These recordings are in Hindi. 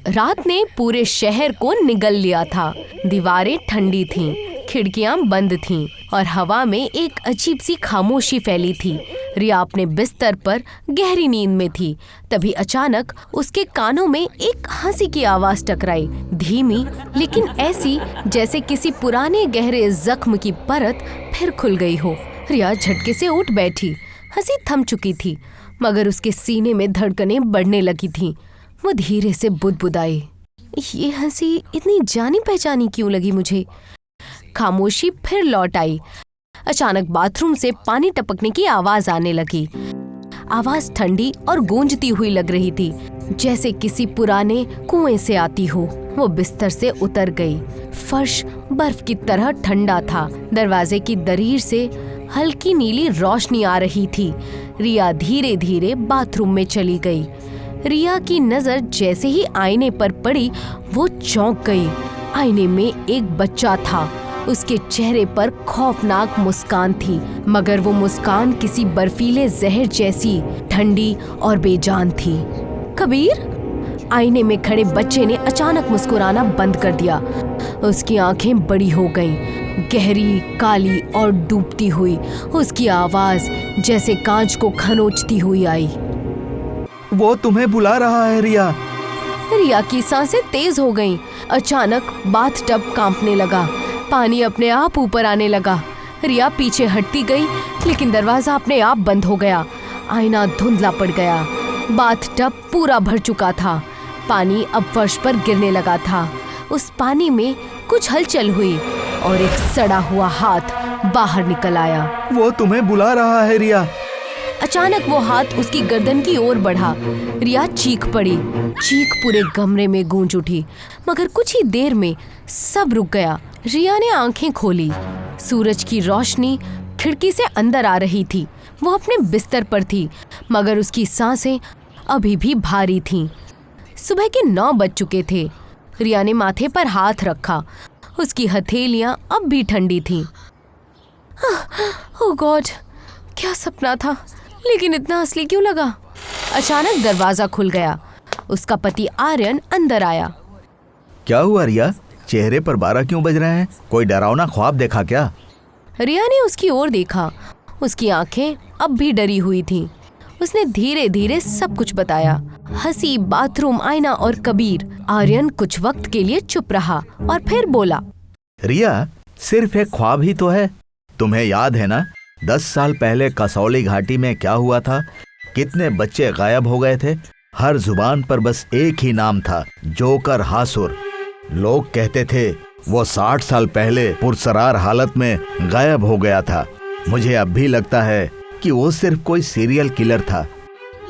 रात ने पूरे शहर को निगल लिया था। दीवारें ठंडी थीं, खिड़कियां बंद थीं और हवा में एक अजीब सी खामोशी फैली थी। रिया अपने बिस्तर पर गहरी नींद में थी। तभी अचानक उसके कानों में एक हंसी की आवाज टकराई, धीमी लेकिन ऐसी जैसे किसी पुराने गहरे जख्म की परत फिर खुल गई हो। रिया झटके से उठ बैठी। हंसी थम चुकी थी, मगर उसके सीने में धड़कनें बढ़ने लगी थीं। वो धीरे से बुदबुदाई, ये हंसी इतनी जानी पहचानी क्यों लगी मुझे। खामोशी फिर लौट आई। अचानक बाथरूम से पानी टपकने की आवाज आने लगी। आवाज ठंडी और गूंजती हुई लग रही थी, जैसे किसी पुराने कुएं से आती हो। वो बिस्तर से उतर गई। फर्श बर्फ की तरह ठंडा था। दरवाजे की दरीर से हल्की नीली रोशनी आ रही थी। रिया धीरे धीरे बाथरूम में चली गई। रिया की नजर जैसे ही आईने पर पड़ी, वो चौंक गई। आईने में एक बच्चा था। उसके चेहरे पर खौफनाक मुस्कान थी, मगर वो मुस्कान किसी बर्फीले जहर जैसी ठंडी और बेजान थी। कबीर? आईने में खड़े बच्चे ने अचानक मुस्कुराना बंद कर दिया। उसकी आंखें बड़ी हो गईं, गहरी, काली और डूबती हुई। उसकी आवाज जैसे कांच को खनोचती हुई आई। वो तुम्हें बुला रहा है रिया। रिया की सांसें तेज हो गईं। अचानक बाथटब कांपने लगा। पानी अपने आप ऊपर आने लगा। रिया पीछे हटती गई, लेकिन दरवाजा अपने आप बंद हो गया। आईना धुंधला पड़ गया। बाथटब पूरा भर चुका था। पानी अब फर्श पर गिरने लगा था। उस पानी में कुछ हलचल हुई और एक सड़ा हुआ हाथ बाहर निकल आया। वो तुम्हें बुला रहा है रिया। अचानक वो हाथ उसकी गर्दन की ओर बढ़ा। रिया चीख पड़ी। चीख पूरे कमरे में गूंज उठी, मगर कुछ ही देर में सब रुक गया। रिया ने आंखें खोली। सूरज की रोशनी खिड़की से अंदर आ रही थी। वो अपने बिस्तर पर थी, मगर उसकी सांसें अभी भी भारी थीं। सुबह के 9 बज चुके थे। रिया ने माथे पर हाथ रखा। उसकी हथेलियां अब भी ठंडी थीं। ओह गॉड, क्या सपना था, लेकिन इतना असली क्यों लगा। अचानक दरवाजा खुल गया। उसका पति आर्यन अंदर आया। क्या हुआ रिया? चेहरे पर 12 क्यों बज रहे हैं? कोई डरावना ख्वाब देखा क्या? रिया ने उसकी ओर देखा। उसकी आंखें अब भी डरी हुई थीं। उसने धीरे धीरे सब कुछ बताया। हंसी, बाथरूम, आईना और कबीर। आर्यन कुछ वक्त के लिए चुप रहा और फिर बोला, रिया, सिर्फ एक ख्वाब ही तो है। तुम्हें याद है ना, 10 साल पहले कसौली घाटी में क्या हुआ था? कितने बच्चे गायब हो गए थे। हर जुबान पर बस एक ही नाम था, जोकर हासुर। लोग कहते थे वो 60 साल पहले पुरसरार हालत में गायब हो गया था। मुझे अब भी लगता है कि वो सिर्फ कोई सीरियल किलर था।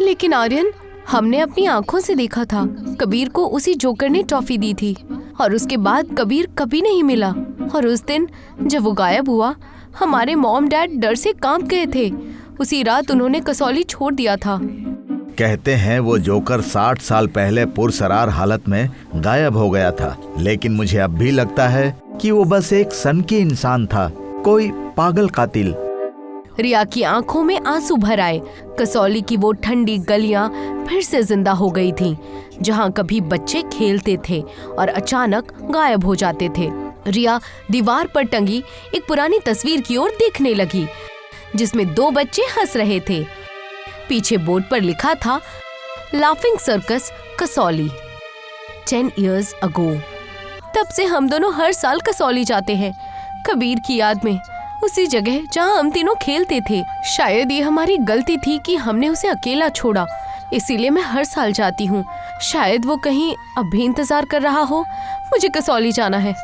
लेकिन आर्यन, हमने अपनी आंखों से देखा था। कबीर को उसी जोकर ने टॉफी दी थी और उसके बाद कबीर कभी नहीं मिला। और उस दिन जब वो गायब हुआ, हमारे मॉम डैड डर से कांप गए थे। उसी रात उन्होंने कसौली छोड़ दिया था। कहते हैं वो जोकर 60 साल पहले पुरसरार हालत में गायब हो गया था, लेकिन मुझे अब भी लगता है कि वो बस एक सनकी इंसान था, कोई पागल कातिल। रिया की आंखों में आंसू भर आए। कसौली की वो ठंडी गलियां फिर से जिंदा हो गई थीं, जहां कभी बच्चे खेलते थे और अचानक गायब हो जाते थे। रिया दीवार पर टंगी एक पुरानी तस्वीर की ओर देखने लगी, जिसमें 2 बच्चे हंस रहे थे। पीछे बोर्ड पर लिखा था, laughing circus Kasauli, 10 years ago। तब से हम दोनों हर साल कसौली जाते हैं, कबीर की याद में, उसी जगह जहां हम तीनों खेलते थे। शायद ये हमारी गलती थी कि हमने उसे अकेला छोड़ा, इसीलिए मैं हर साल जाती हूँ। शायद वो कहीं अब भी इंतजार कर रहा हो। मुझे कसौली जाना है।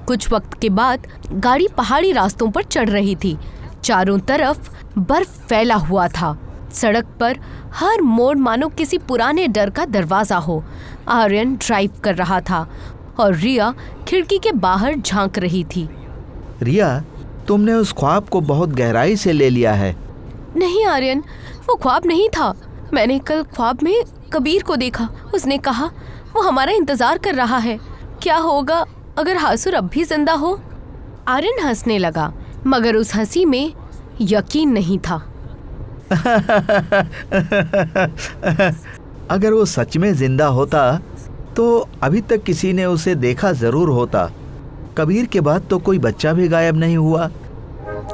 कुछ वक्त के बाद गाड़ी पहाड़ी रास्तों पर चढ़ रही थी। चारों तरफ बर्फ फैला हुआ था। सड़क पर हर मोड़ मानो किसी पुराने डर का दरवाजा हो। आर्यन ड्राइव कर रहा था और रिया खिड़की के बाहर झांक रही थी। रिया, तुमने उस ख्वाब को बहुत गहराई से ले लिया है। नहीं आर्यन, वो ख्वाब नहीं था। मैंने कल ख्वाब में कबीर को देखा। उसने कहा वो हमारा इंतजार कर रहा है। क्या होगा अगर हासुर अब भी जिंदा हो? आर्यन हंसने लगा, मगर उस हंसी में यकीन नहीं था। अगर वो सच में जिंदा होता तो अभी तक किसी ने उसे देखा जरूर होता। कबीर के बाद तो कोई बच्चा भी गायब नहीं हुआ।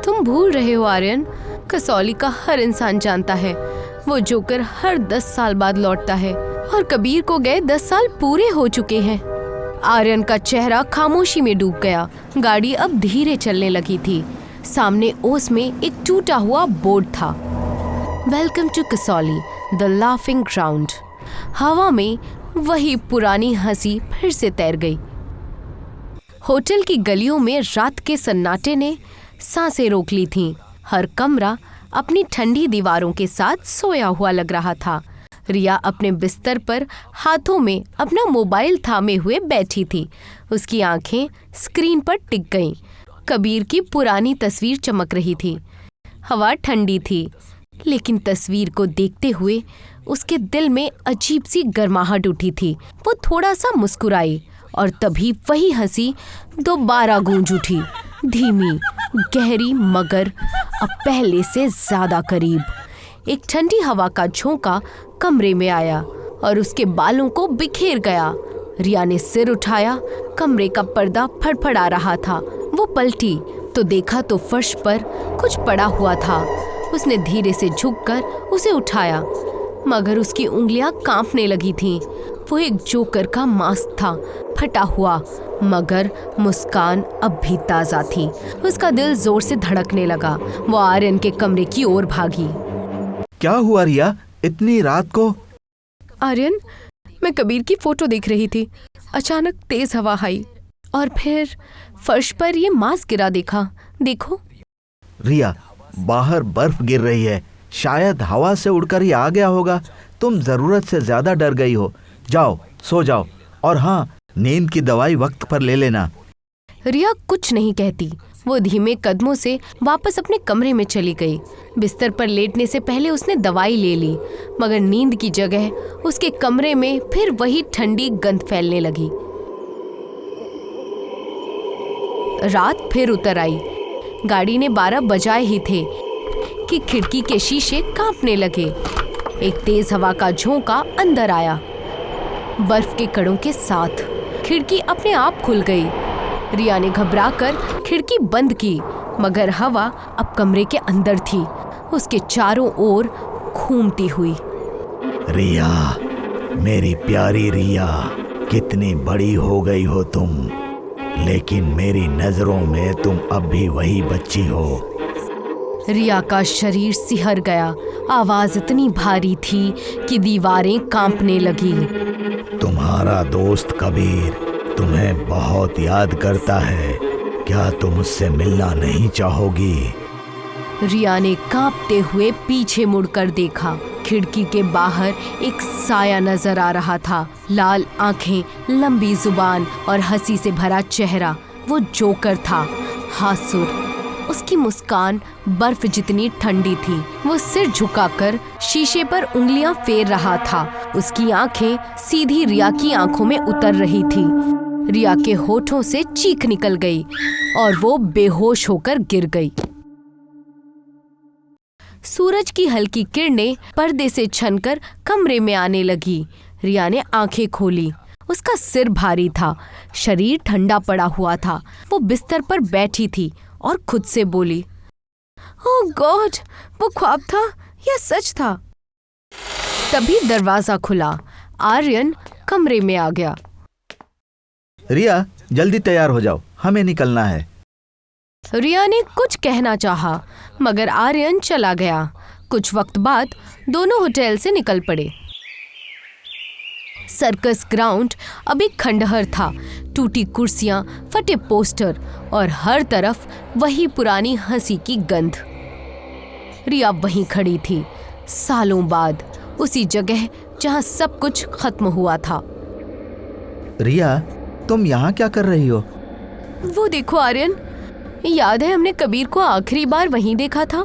तुम भूल रहे हो आर्यन, कसौली का हर इंसान जानता है वो जोकर हर 10 साल बाद लौटता है और कबीर को गए 10 साल पूरे हो चुके हैं। आर्यन का चेहरा खामोशी में डूब गया। गाड़ी अब धीरे चलने लगी थी। सामने ओस में एक टूटा हुआ बोर्ड था, welcome to Kasauli, the laughing ground. हवा में वही पुरानी हंसी फिर से तैर गई। होटल की गलियों में रात के सन्नाटे ने सांसें रोक ली थीं। हर कमरा अपनी ठंडी दीवारों के साथ सोया हुआ लग रहा था। रिया अपने बिस्तर पर हाथों में अपना मोबाइल थामे हुए बैठी थी। उसकी आंखें स्क्रीन पर टिक गईं। कबीर की पुरानी तस्वीर चमक रही थी। हवा ठंडी थी, लेकिन तस्वीर को देखते हुए उसके दिल में अजीब सी गर्माहट उठी थी। वो थोड़ा सा मुस्कुराई और तभी वही हंसी दोबारा गूंज उठी, धीमी, गहरी, मगर अब पहले से ज्यादा करीब। एक ठंडी हवा का झोंका कमरे में आया और उसके बालों को बिखेर गया। रिया ने सिर उठाया। कमरे का पर्दा फड़फड़ा रहा था। वो पलटी तो देखा तो फर्श पर कुछ पड़ा हुआ था। उसने धीरे से झुककर उसे उठाया, मगर उसकी उंगलियां कांपने लगी थीं। वो एक जोकर का मास्क था, फटा हुआ, मगर मुस्कान अब भी ताज़ा थी। उसका दिल जोर से धड़कने लगा। वो आर्यन के कमरे की ओर भागी। क्या हुआ रिया, इतनी रात को? आर्यन, मैं कबीर की फोटो देख रही थी। अचानक तेज हवा आई और फिर फर्श पर ये मास्क गिरा देखा। देखो। रिया, बाहर बर्फ गिर रही है। शायद हवा से उड़कर ही आ गया होगा। तुम जरूरत से ज्यादा डर गई हो। जाओ, सो जाओ, और हाँ, नींद की दवाई वक्त पर ले लेना। रिया कुछ नहीं कहती। वो धीमे कदमों से वापस अपने कमरे में चली गई। बिस्तर पर लेटने से पहले उसने दवाई ले ली, मगर नींद की जगह उसके कमरे में फिर वही ठंडी गंध फैलने लगी। रात फिर उतर आई। गाड़ी ने 12 बजाए ही थे कि खिड़की के शीशे कांपने लगे। एक तेज हवा का झोंका अंदर आया, बर्फ के कणों के साथ। खिड़की अपने आप खुल गई। रिया ने घबराकर खिड़की बंद की, मगर हवा अब कमरे के अंदर थी, उसके चारों ओर घूमती हुई। रिया, मेरी प्यारी रिया, कितनी बड़ी हो गई हो तुम, लेकिन मेरी नजरों में तुम अब भी वही बच्ची हो। रिया का शरीर सिहर गया। आवाज इतनी भारी थी कि दीवारें कांपने लगी। तुम्हारा दोस्त कबीर तुम्हें बहुत याद करता है। क्या तुम उससे मिलना नहीं चाहोगी? रिया ने कांपते हुए पीछे मुड़कर देखा। खिड़की के बाहर एक साया नजर आ रहा था। लाल आंखें, लंबी जुबान और हंसी से भरा चेहरा। वो जोकर था, हासुर। उसकी मुस्कान बर्फ जितनी ठंडी थी। वो सिर झुकाकर शीशे पर उंगलियां फेर रहा था। उसकी आंखें सीधी रिया की आंखों में उतर रही थी। रिया के होठों से चीख निकल गई और वो बेहोश होकर गिर गई। सूरज की हल्की किरणें पर्दे से छनकर कमरे में आने लगी। रिया ने आंखें खोली। उसका सिर भारी था, शरीर ठंडा पड़ा हुआ था। वो बिस्तर पर बैठी थी और खुद से बोली, ओह गॉड, वो ख्वाब था या सच था? तभी दरवाजा खुला। आर्यन कमरे में आ गया। रिया, जल्दी तैयार हो जाओ, हमें निकलना है। रिया ने कुछ कहना चाहा, मगर आर्यन चला गया। कुछ वक्त बाद दोनों होटल से निकल पड़े। सर्कस ग्राउंड अभी खंडहर था। टूटी कुर्सियां, फटे पोस्टर और हर तरफ वही पुरानी हंसी की गंध। रिया वहीं खड़ी थी, सालों बाद, उसी जगह जहां सब कुछ खत्म हुआ था। रिया, तुम यहाँ क्या कर रही हो? वो देखो आर्यन, याद है हमने कबीर को आखिरी बार वहीं देखा था।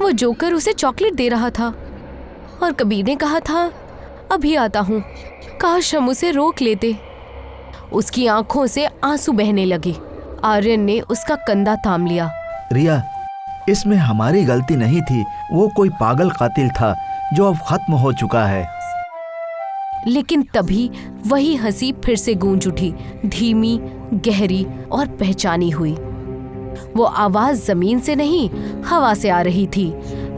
वो जोकर उसे चॉकलेट दे रहा था और कबीर ने कहा था, अभी आता हूँ। काश हम उसे रोक लेते। उसकी आंखों से आंसू बहने लगे। आर्यन ने उसका कंधा थाम लिया। रिया, इसमें हमारी गलती नहीं थी। वो कोई पागल कातिल था जो अब खत्म हो चुका है। लेकिन तभी वही हंसी फिर से गूंज उठी, धीमी, गहरी और पहचानी हुई। वो आवाज जमीन से नहीं, हवा से आ रही थी।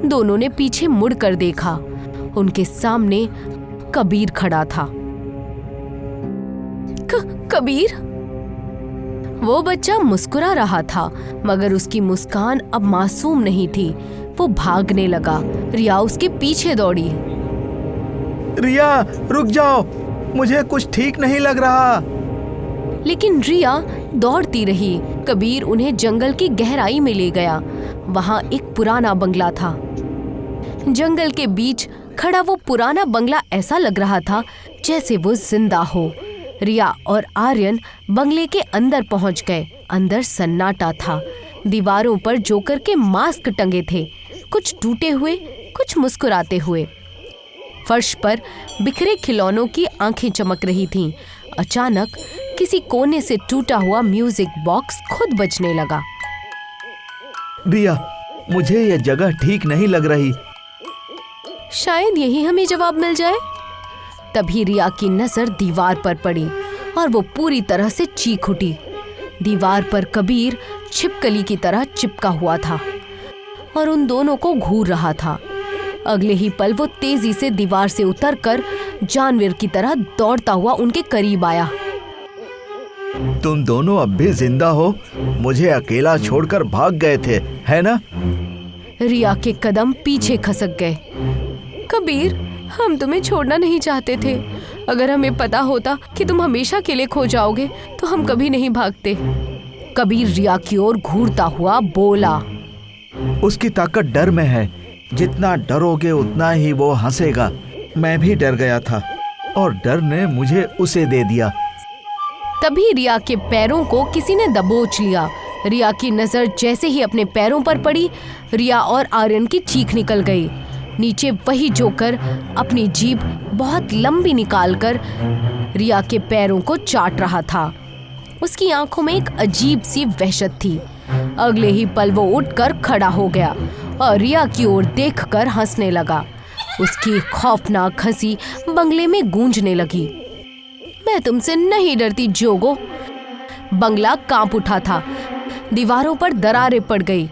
दोनों ने पीछे मुड़कर देखा। उनके सामने कबीर खड़ा था। कबीर? वो बच्चा मुस्कुरा रहा था, मगर उसकी मुस्कान अब मासूम नहीं थी। वो भागने लगा। रिया उसके पीछे दौड़ी। रिया, रुक जाओ, मुझे कुछ ठीक नहीं लग रहा। लेकिन रिया दौड़ती रही। कबीर उन्हें जंगल की गहराई में ले गया। वहां एक पुराना बंगला था। जंगल के बीच खड़ा वो पुराना बंगला ऐसा लग रहा था जैसे वो जिंदा हो। रिया और आर्यन बंगले के अंदर पहुंच गए। अंदर सन्नाटा था। दीवारों पर जोकर के मास्क टंगे थे, कुछ टूटे हुए, कुछ मुस्कुराते हुए। फर्श पर बिखरे खिलौनों की आंखें चमक रही थीं। अचानक किसी कोने से टूटा हुआ म्यूजिक बॉक्स खुद बजने लगा। रिया, मुझे यह जगह ठीक नहीं लग रही। शायद यही हमें जवाब मिल जाए। तभी रिया की नजर दीवार पर पड़ी और वो पूरी तरह से चीख उठी। दीवार पर कबीर छिपकली की तरह चिपका हुआ था और उन दोनों को घूर रहा था। अगले ही पल वो तेजी से दीवार से उतरकर जानवर की तरह दौड़ता हुआ उनके करीब आया। तुम दोनों अब भी जिंदा हो? मुझे अकेला छोड़कर भाग गए थे, है ना? रिया के कदम पीछे खसक गए। कबीर, हम तुम्हें छोड़ना नहीं चाहते थे। अगर हमें पता होता कि तुम हमेशा के लिए खो जाओगे तो हम कभी नहीं भागते। कबीर रिया की ओर घूरता हुआ बोला। उसकी ताकत डर में है। जितना डरोगे उतना ही वो हंसेगा। मैं भी डर गया था और डर ने मुझे उसे दे दिया। तभी रिया के पैरों को किसी ने दबोच लिया। रिया की नजर जैसे ही अपने पैरों पर पड़ी, रिया और आर्यन की चीख निकल गई। नीचे वही जोकर अपनी जीभ बहुत लंबी निकालकर रिया के पैरों को चाट रहा था। उसकी आंखों में एक अजीब सी वहशत थी। अगले ही पल वो उठकर खड़ा हो गया और रिया की ओर देखकर हंसने लगा। उसकी खौफनाक हंसी बंगले में गूंजने लगी। मैं तुमसे नहीं डरती जोगो। बंगला कांप उठा था। दीवारों पर दरारें पड़ गई।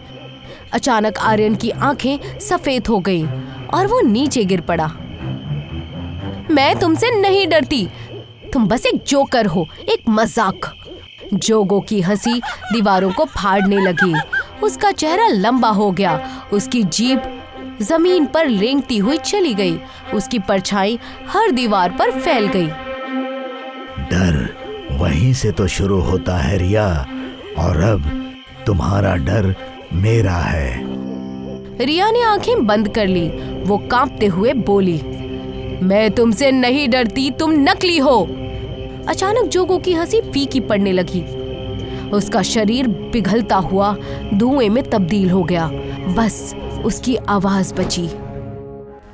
अचानक आर्यन की आंखें सफेद हो गईं और वो नीचे गिर पड़ा। मैं तुमसे नहीं डरती। तुम बस एक जोकर हो, एक मजाक। जोगो की हंसी दीवारों को फाड़ने लगी। उसका चेहरा लंबा हो गया। उसकी जीभ जमीन पर रेंगती हुई चली गई। उसकी परछाई हर दीवार पर फैल गई। डर वहीं से तो शुरू होता है रिया, और अब तुम्हारा डर मेरा है। रिया ने आंखें बंद कर ली। वो कांपते हुए बोली, मैं तुमसे नहीं डरती, तुम नकली हो। अचानक जोगो की हंसी फीकी पड़ने लगी। उसका शरीर पिघलता हुआ धुएं में तब्दील हो गया। बस उसकी आवाज बची।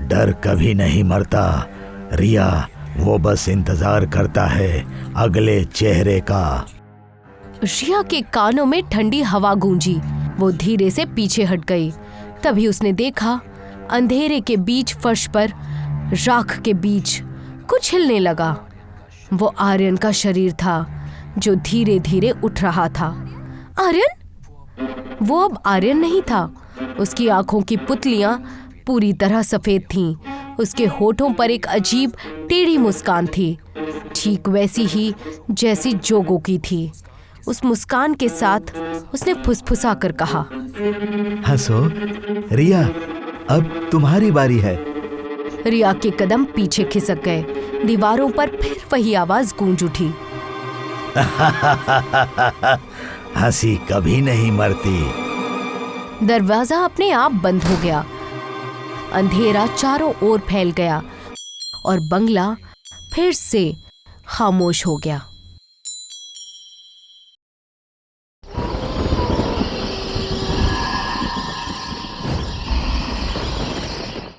डर कभी नहीं मरता रिया, वो बस इंतजार करता है अगले चेहरे का। रिया के कानों में ठंडी हवा गूंजी। वो धीरे से पीछे हट गई। तभी उसने देखा, अंधेरे के बीच फर्श पर राख के बीच कुछ हिलने लगा। वो आर्यन का शरीर था जो धीरे धीरे उठ रहा था। आर्यन? वो अब आर्यन नहीं था। उसकी आंखों की पुतलियां पूरी तरह सफेद थीं। उसके होठों पर एक अजीब टेढ़ी मुस्कान थी, ठीक वैसी ही जैसी जोगो की थी। उस मुस्कान के साथ उसने फुसफुसा कर कहा, हंसो रिया, अब तुम्हारी बारी है। रिया के कदम पीछे खिसक गए। दीवारों पर फिर वही आवाज गूंज उठी। हंसी कभी नहीं मरती। दरवाजा अपने आप बंद हो गया। अंधेरा चारों ओर फैल गया और बंगला फिर से खामोश हो गया।